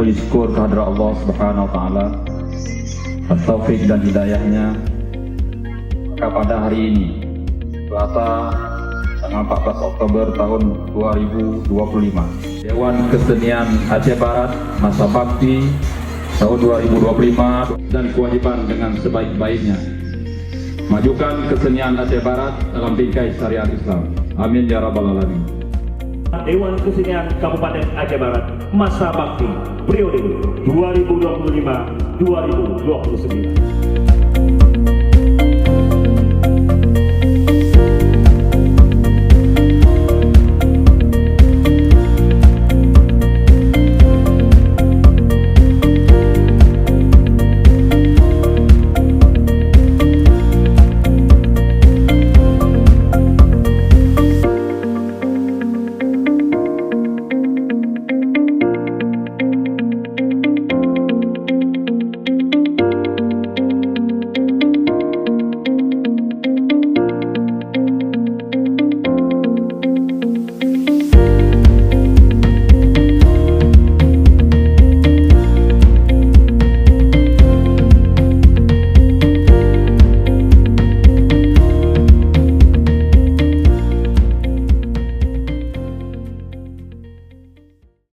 puji syukur kehadrat Allah Subhanahu wa taala atas taufik dan hidayahnya. Maka pada hari ini, Selasa tanggal 14 Oktober tahun 2025, Dewan Kesenian Aceh Barat masa bakti tahun 2025 dan kewajiban dengan sebaik-baiknya majukan kesenian Aceh Barat dalam bingkai syariat Islam. Amin ya rabbal alamin. Dewan Kesenian Kabupaten Aceh Barat masa bakti periode 2025-2029.